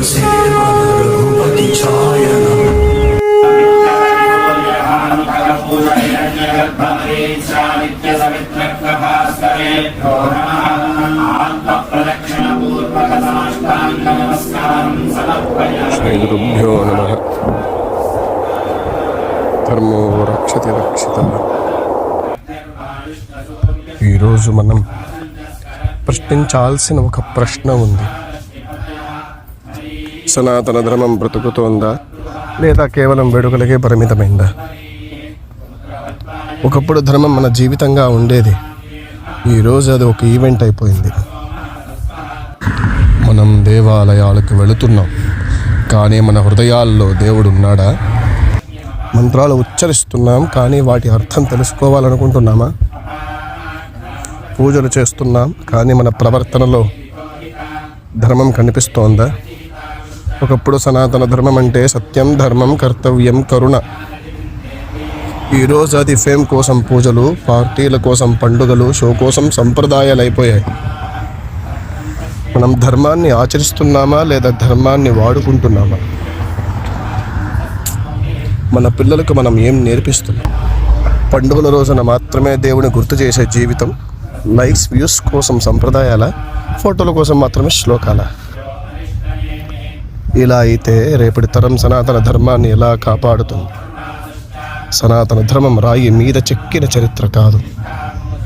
శ్రీ గురుభ్యో నమః. ధర్మో రక్షతి రక్షితః. ఈరోజు మనం ప్రశ్నించాల్సిన ఒక ప్రశ్న ఉంది. సనాతన ధర్మం బ్రతుకుతోందా లేదా కేవలం వేడుకలకే పరిమితమైందా? ఒకప్పుడు ధర్మం మన జీవితంగా ఉండేది. ఈరోజు అది ఒక ఈవెంట్ అయిపోయింది. మనం దేవాలయాలకు వెళుతున్నాం, కానీ మన హృదయాల్లో దేవుడు ఉన్నాడా? మంత్రాలు ఉచ్చరిస్తున్నాం, కానీ వాటి అర్థం తెలుసుకోవాలనుకుంటున్నామా? పూజలు చేస్తున్నాం, కానీ మన ప్రవర్తనలో ధర్మం కనిపిస్తోందా? ఒకప్పుడు సనాతన ధర్మం అంటే సత్యం, ధర్మం, కర్తవ్యం, కరుణ. ఈరోజు అది ఫేమ్ కోసం పూజలు, పార్టీల కోసం పండుగలు, షో కోసం సంప్రదాయాలు అయిపోయాయి. మనం ధర్మాన్ని ఆచరిస్తున్నామా లేదా ధర్మాన్ని వాడుకుంటున్నామా? మన పిల్లలకు మనం ఏం నేర్పిస్తున్నాం? పండుగల రోజున మాత్రమే దేవుని గుర్తు చేసే జీవితం, లైక్స్, వ్యూస్ కోసం సంప్రదాయాల, ఫోటోల కోసం మాత్రమే శ్లోకాల? ఇలా అయితే రేపటి తరం సనాతన ధర్మాన్ని ఎలా కాపాడుతుంది? సనాతన ధర్మం రాయి మీద చెక్కిన చరిత్ర కాదు.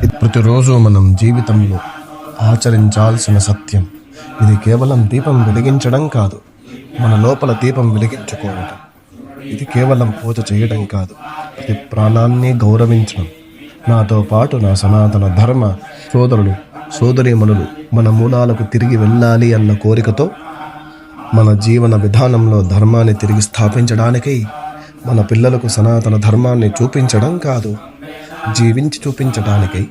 ఇది ప్రతిరోజు మనం జీవితంలో ఆచరించాల్సిన సత్యం. ఇది కేవలం దీపం వెలిగించడం కాదు, మన లోపల దీపం వెలిగించుకోవడం. ఇది కేవలం పూజ చేయడం కాదు, ఇది ప్రాణాన్ని గౌరవించడం. నాతో పాటు నా సనాతన ధర్మ సోదరులు, సోదరీమణులు మన మూలాలకు తిరిగి వెళ్ళాలి అన్న కోరికతో మన జీవన విధానంలో ధర్మాన్ని తిరిగి స్థాపించడానికై మన పిల్లలకు సనాతన ధర్మాన్ని చూపించడం కాదు, జీవించి చూపించడానికై.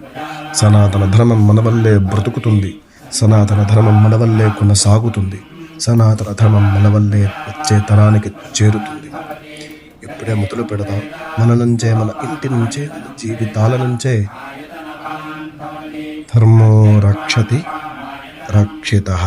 సనాతన ధర్మం మన వల్లే బ్రతుకుతుంది, సనాతన ధర్మం మన వల్లే కొనసాగుతుంది, సనాతన ధర్మం మన వల్లే వచ్చే తరానికి చేరుతుంది. ఇప్పుడే మొదలు పెడదాం, మన నుంచే, మన ఇంటి నుంచే, మన జీవితాల నుంచే. ధర్మో రక్షతి రక్షితః.